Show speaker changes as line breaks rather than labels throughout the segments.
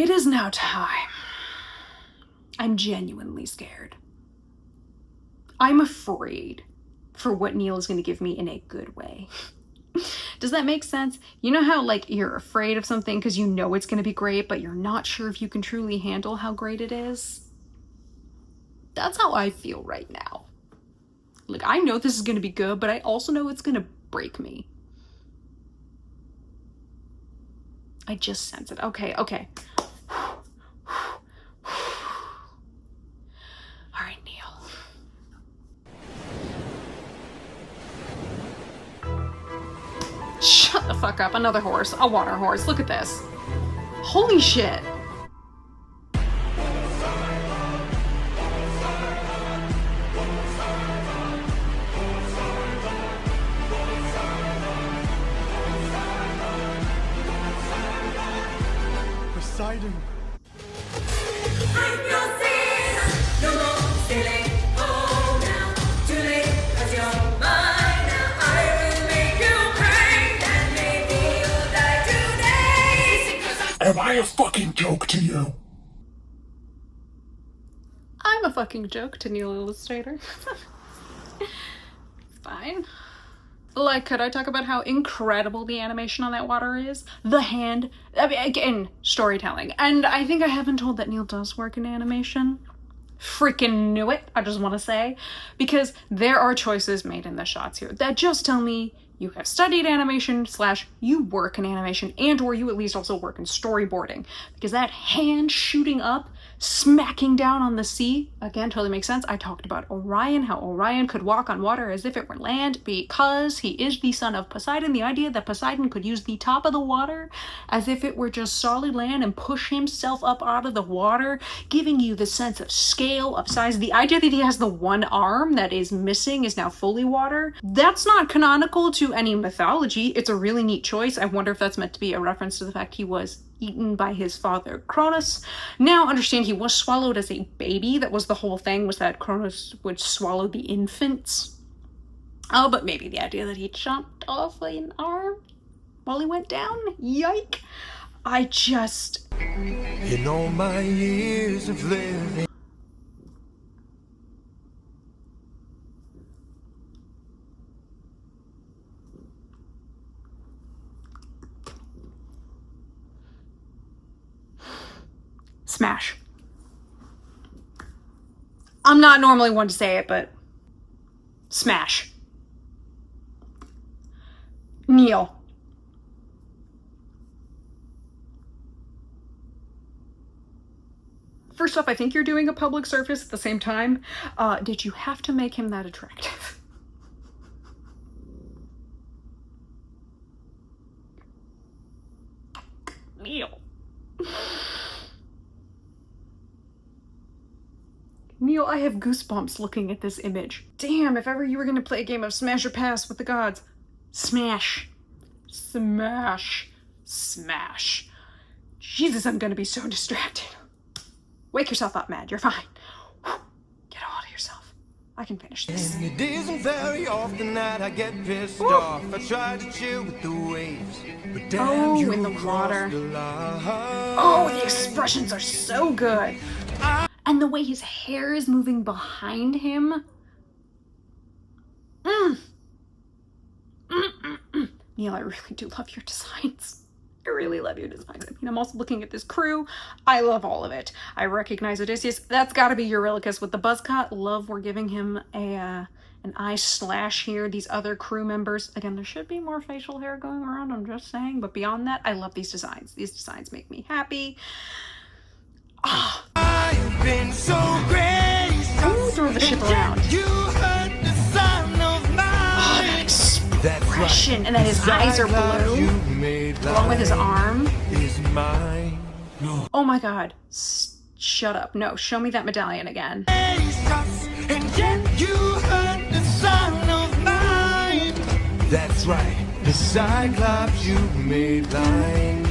It is now time. I'm genuinely scared. I'm afraid for what Neil is going to give me in a good way. Does that make sense? You know how like you're afraid of something because you know it's going to be great, but you're not sure if you can truly handle how great it is? That's how I feel right now. Like, I know this is going to be good, but I also know it's going to break me. I just sense it. Okay. All right, Neil. Shut the fuck up. Another horse. A water horse. Look at this. Holy shit.
Poseidon.
Am I a fucking joke to you?
I'm a fucking joke to Neil Illustrator. Fine. Like, could I talk about how incredible the animation on that water is? The hand, I mean, again, storytelling. And I think I haven't told that Neil does work in animation. Freaking knew it, I just want to say. Because there are choices made in the shots here that just tell me you have studied animation / you work in animation and or you at least also work in storyboarding. Because that hand shooting up, smacking down on the sea, again, totally makes sense. I talked about Orion, how Orion could walk on water as if it were land because he is the son of Poseidon. The idea that Poseidon could use the top of the water as if it were just solid land and push himself up out of the water, giving you the sense of scale, of size. The idea that he has the one arm that is missing is now fully water. That's not canonical to any mythology. It's a really neat choice. I wonder if that's meant to be a reference to the fact he was eaten by his father Cronus. Now understand he was swallowed as a baby. That was the whole thing, was that Cronus would swallow the infants. Oh, but maybe the idea that he chopped off an arm while he went down? Yike.
In all my years of living.
Smash. I'm not normally one to say it, but smash. Neil. First off, I think you're doing a public service at the same time. Did you have to make him that attractive? Neil. Neil, I have goosebumps looking at this image. Damn, if ever you were gonna play a game of Smash or Pass with the gods. Smash. Smash. Smash. Jesus, I'm gonna be so distracted. Wake yourself up, Mad. You're fine. Get all of yourself. I can finish this.
It isn't very often that I get pissed off. I try to chill with the waves, but damn, you
in the water.
crossed the line.
Oh, the expressions are so good. And the way his hair is moving behind him. Neil, I really do love your designs. I really love your designs. I mean, I'm also looking at this crew. I love all of it. I recognize Odysseus. That's got to be Eurylochus with the buzz cut. Love we're giving him an eye slash here. These other crew members. Again, there should be more facial hair going around, I'm just saying. But beyond that, I love these designs. These designs make me happy. Ah.
I've been so gracious.
Throw the ship around.
You heard the sound of mine.
That expression, and then his eyes are blue, along with his arm.
Is mine. No.
Oh my god. Shut up. No, show me that medallion again.
And yet you heard the sound of mine. That's right. The Cyclops you made blind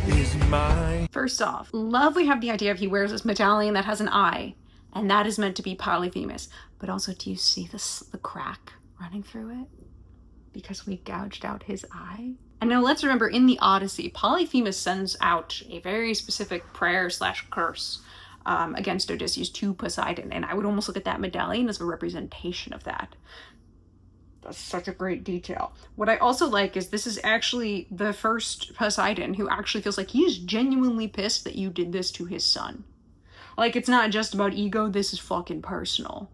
is mine.
First off, love we have the idea of he wears this medallion that has an eye, and that is meant to be Polyphemus. But also, do you see the crack running through it? Because we gouged out his eye. And now let's remember, in the Odyssey, Polyphemus sends out a very specific prayer / curse against Odysseus to Poseidon, and I would almost look at that medallion as a representation of that. That's such a great detail. What I also like is this is actually the first Poseidon who actually feels like he's genuinely pissed that you did this to his son. Like, it's not just about ego, this is fucking personal.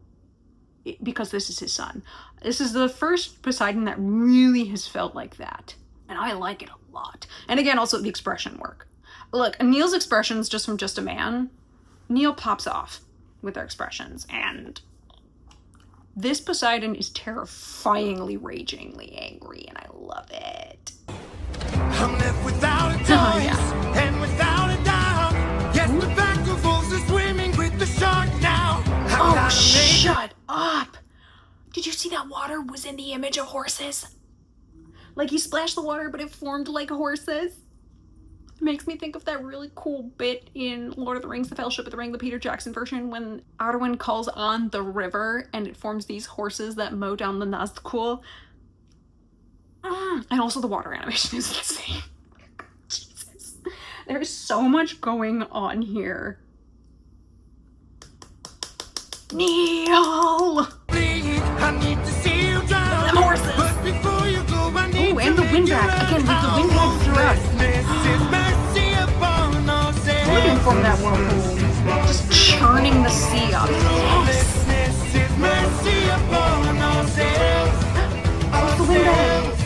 Because this is his son. This is the first Poseidon that really has felt like that. And I like it a lot. And again, also the expression work. Look, Neil's expressions just from Just a Man, Neil pops off with their expressions, and this Poseidon is terrifyingly, ragingly angry, and I love it.
I'm left without a choice and without a doubt. Yes, the back of wolves is swimming with the shark now.
Oh, shut up! Did you see that water was in the image of horses? Like, he splashed the water, but it formed like horses. It makes me think of that really cool bit in Lord of the Rings, The Fellowship of the Ring, the Peter Jackson version, when Arwen calls on the river and it forms these horses that mow down the Nazgul. And also the water animation is insane. Jesus. There's so much going on here. Neil!
I need to see you drown.
Them horses!
But before you go, I need
ooh, and the windbag. Again, with the windbag throughout. Looking from that whirlpool. Just churning the sea up. Yes! Oh, the windbag!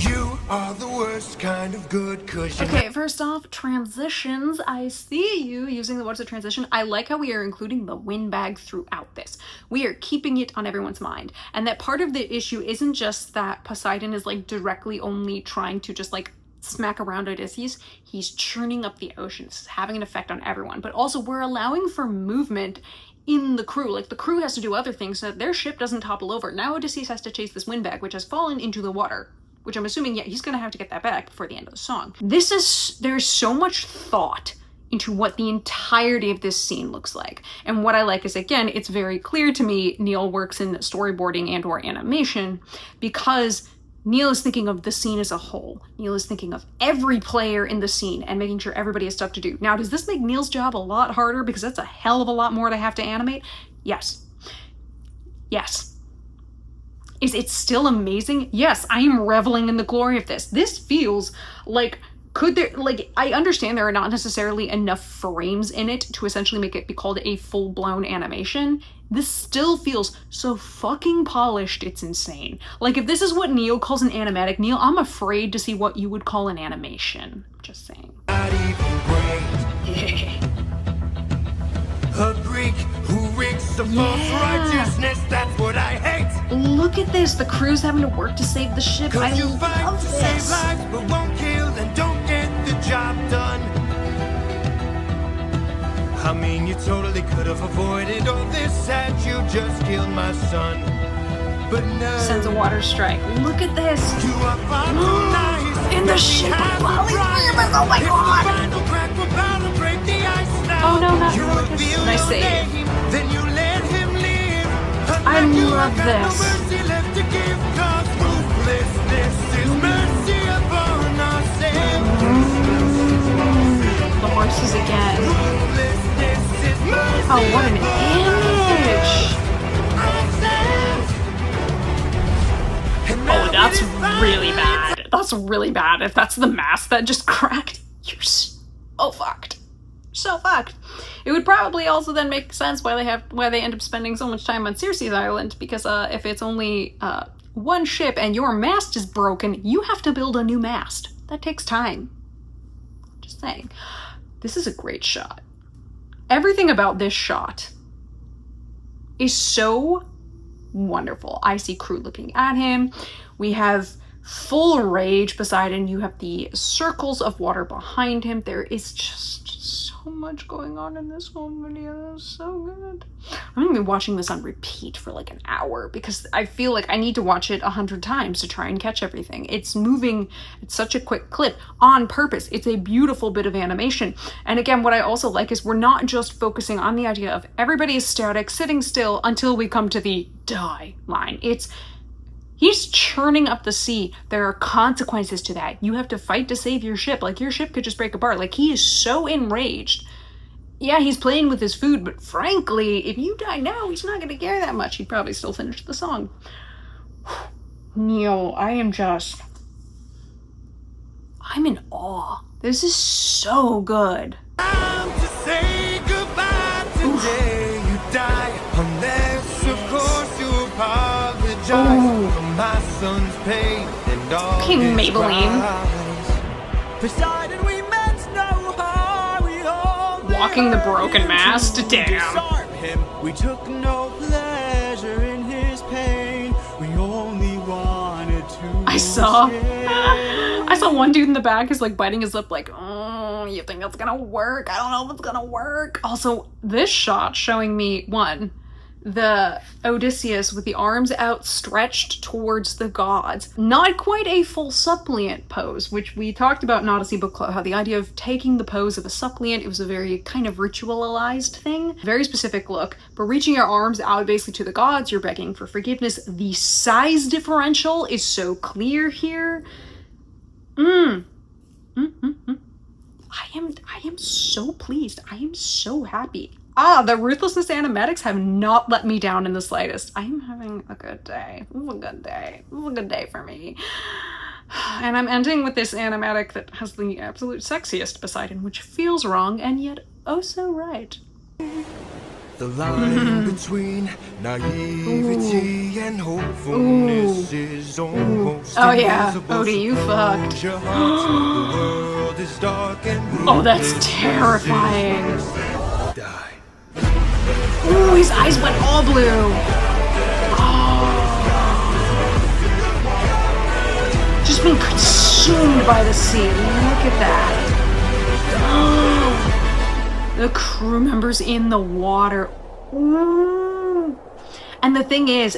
You are the worst kind of good cushion.
Okay, first off, transitions. I see you using the words of transition. I like how we are including the windbag throughout this. We are keeping it on everyone's mind. And that part of the issue isn't just that Poseidon is like directly only trying to just like smack around Odysseus. He's churning up the oceans, having an effect on everyone. But also we're allowing for movement in the crew. Like, the crew has to do other things so that their ship doesn't topple over. Now Odysseus has to chase this windbag, which has fallen into the water. Which I'm assuming, yeah, he's gonna have to get that back before the end of the song. There's so much thought into what the entirety of this scene looks like. And what I like is, again, it's very clear to me Neil works in storyboarding and or animation because Neil is thinking of the scene as a whole. Neil is thinking of every player in the scene and making sure everybody has stuff to do. Now, does this make Neil's job a lot harder because that's a hell of a lot more to have to animate? Yes. Yes. Is it still amazing? Yes, I am reveling in the glory of this. This feels like, I understand there are not necessarily enough frames in it to essentially make it be called a full-blown animation. This still feels so fucking polished, it's insane. Like, if this is what Neil calls an animatic, Neil, I'm afraid to see what you would call an animation. Just saying.
Not even great. A Greek who rigs the false righteousness, that's what I hate.
Look at this, the crew's having to work to save the ship. I
you fight
love
to
this.
save lives, but won't kill and don't get the job done. I mean, you totally could have avoided all this had you just killed my son. But no.
Sends a water strike. Look at this.
You are far too nice.
In the ship of Polyphemus, oh my god! Oh no, not Ruthlessness. Nice save.
Then you let him live.
I love this. The horses again. Oh, what an image! Oh, that's really bad. That's really bad. If that's the mask that just cracked, you're so fucked. So fucked. It would probably also then make sense why they end up spending so much time on Circe's Island, because if it's only one ship and your mast is broken, you have to build a new mast. That takes time. Just saying. This is a great shot. Everything about this shot is so wonderful. I see crew looking at him. We have full rage Poseidon. You have the circles of water behind him. There is just so much going on in this whole video. It's so good. I'm gonna be watching this on repeat for like an hour because I feel like I need to watch it 100 times to try and catch everything. It's moving at such a quick clip on purpose. It's a beautiful bit of animation. And again, what I also like is we're not just focusing on the idea of everybody is static, sitting still until we come to the die line. It's He's churning up the sea. There are consequences to that. You have to fight to save your ship. Like, your ship could just break apart. Like, he is so enraged. Yeah, he's playing with his food, but frankly, if you die now, he's not going to care that much. He'd probably still finish the song. Neil, I'm in awe. This is so good.
Time to say goodbye today. You die unless, of course, you apologize for my son's pain and all
King
his
Maybelline.
cries. Poseidon, we meant no harm. We only
Walking the
hurt
broken
him
mast.
to
Damn.
disarm him. We took no pleasure in his pain. We only wanted to
I saw
escape.
one dude in the back is like biting his lip like, oh, you think that's gonna work? I don't know if it's gonna work. Also, this shot showing me, one, the Odysseus with the arms outstretched towards the gods. Not quite a full suppliant pose, which we talked about in Odyssey Book Club, how the idea of taking the pose of a suppliant, it was a very kind of ritualized thing. Very specific look, but reaching your arms out basically to the gods, you're begging for forgiveness. The size differential is so clear here. I am so pleased. I am so happy. The Ruthlessness animatics have not let me down in the slightest. I am having a good day. This is a good day. This is a good day for me. And I'm ending with this animatic that has the absolute sexiest Poseidon, which feels wrong and yet oh so right.
The line between naivety and hopefulness is almost
Oh yeah,
invisible.
Odie, you fucked.
Close your heart, the world is dark and
Oh, that's terrifying.
die.
Ooh, his eyes went all blue. Oh. Just being consumed by the sea. Look at that. The crew members in the water. Ooh. And the thing is,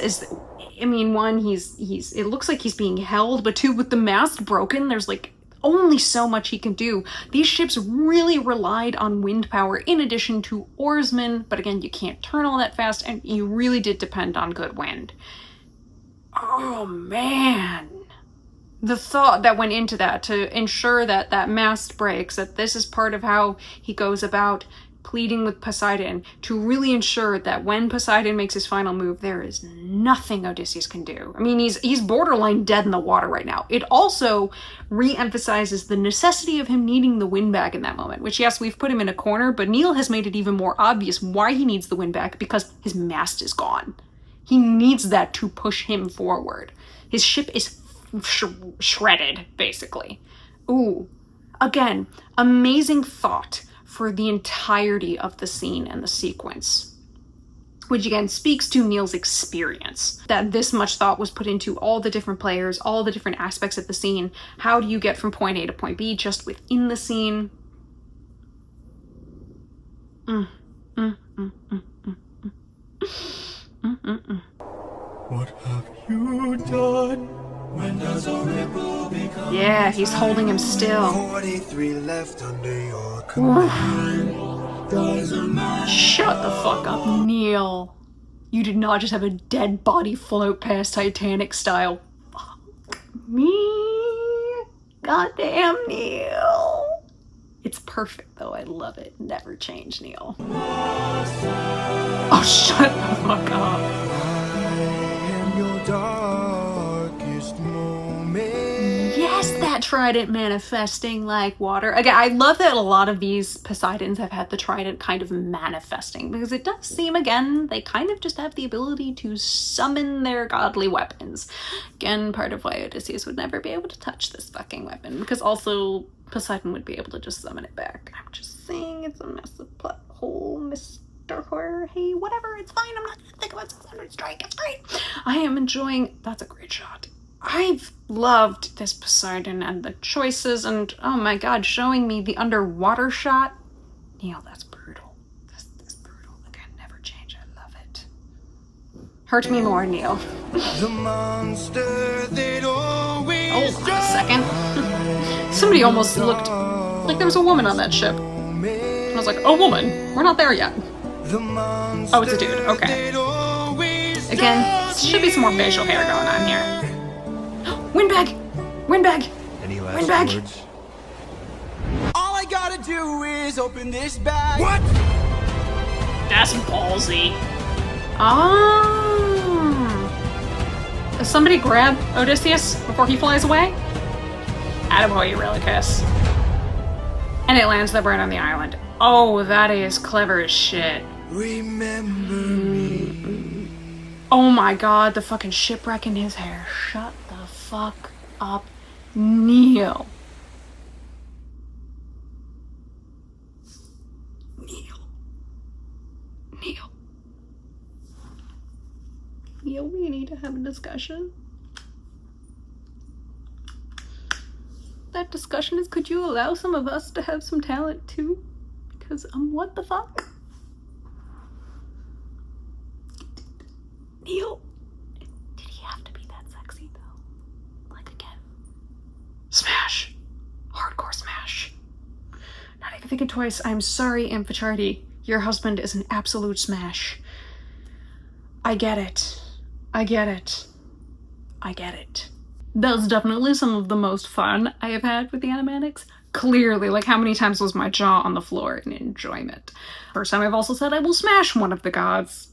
I mean, one, it looks like he's being held, but two, with the mast broken, there's like only so much he can do. These ships really relied on wind power in addition to oarsmen, but again, you can't turn all that fast, and you really did depend on good wind. Oh man. The thought that went into that to ensure that that mast breaks, that this is part of how he goes about pleading with Poseidon to really ensure that when Poseidon makes his final move, there is nothing Odysseus can do. I mean, he's borderline dead in the water right now. It also re-emphasizes the necessity of him needing the wind back in that moment, which, yes, we've put him in a corner, but Neil has made it even more obvious why he needs the wind back, because his mast is gone. He needs that to push him forward. His ship is shredded, basically. Ooh, again, amazing thought for the entirety of the scene and the sequence, which again speaks to Neil's experience, that this much thought was put into all the different players, all the different aspects of the scene. How do you get from point A to point B just within the scene?
What have you done? When does a ripple become?
Yeah, he's holding him still.
43 left under your command.
Shut the fuck up, Neil. You did not just have a dead body float past Titanic style. Fuck me. Goddamn, Neil. It's perfect, though. I love it. Never change, Neil. Oh, shut the fuck up.
I am your darkest moment.
Yes, that trident manifesting like water. Again, I love that a lot of these Poseidons have had the trident kind of manifesting, because it does seem, again, they kind of just have the ability to summon their godly weapons. Again, part of why Odysseus would never be able to touch this fucking weapon, because also Poseidon would be able to just summon it back. I'm just saying it's a massive plot hole, Mr. Horror. Hey, whatever, it's fine. I'm not gonna think about 600 Strike. It's great. I am enjoying. That's a great shot. I've loved this Poseidon and the choices, and oh my god, showing me the underwater shot. Neil, that's brutal. That's brutal. Again, never change. I love it. Hurt me more, Neil.
The monster that always
Hold on a second. Somebody almost looked like there was a woman on that ship. I was like, oh, woman. We're not there yet. Oh, it's a dude. Okay. Again, should be some more facial hair going on here. Windbag! Windbag!
Any last
Windbag!
words?
All I gotta do is open this bag.
What?
That's ballsy. Ah. Does somebody grab Odysseus before he flies away? Attaboy, Eurylochus. And it lands the bird on the island. Oh, that is clever as shit.
Remember me.
Oh my god, the fucking shipwreck in his hair. Shut the fuck up, Neil. Neil, we need to have a discussion. That discussion is, could you allow some of us to have some talent too? Because, what the fuck? Neil, did he have to be that sexy though? Like, again. Smash. Hardcore smash. Not even thinking twice. I'm sorry, Amphitrite. Your husband is an absolute smash. I get it. I get it. I get it. That's definitely some of the most fun I have had with the animatics. Clearly, like, how many times was my jaw on the floor in enjoyment? First time I've also said I will smash one of the gods.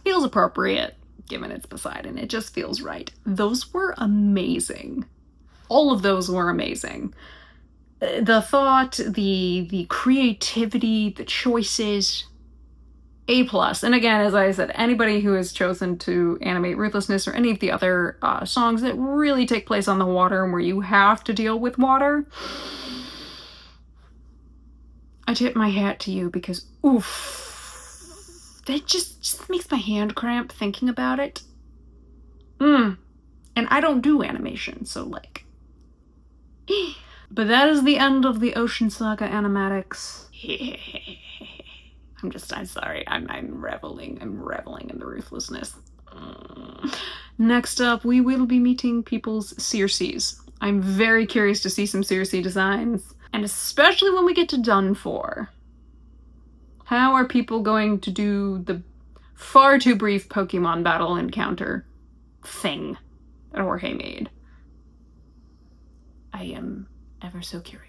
Feels appropriate, given it's Poseidon. It just feels right. Those were amazing. All of those were amazing. The thought, the creativity, the choices, A+. And again, as I said, anybody who has chosen to animate Ruthlessness or any of the other songs that really take place on the water and where you have to deal with water, I tip my hat to you because, oof, that just makes my hand cramp thinking about it. And I don't do animation, so like... But that is the end of the Ocean Saga animatics. I'm sorry. I'm reveling in the ruthlessness. Next up, we will be meeting people's Circes. I'm very curious to see some Circe designs, and especially when we get to Dunfor. How are people going to do the far too brief Pokemon battle encounter thing that Jorge made? I am ever so curious.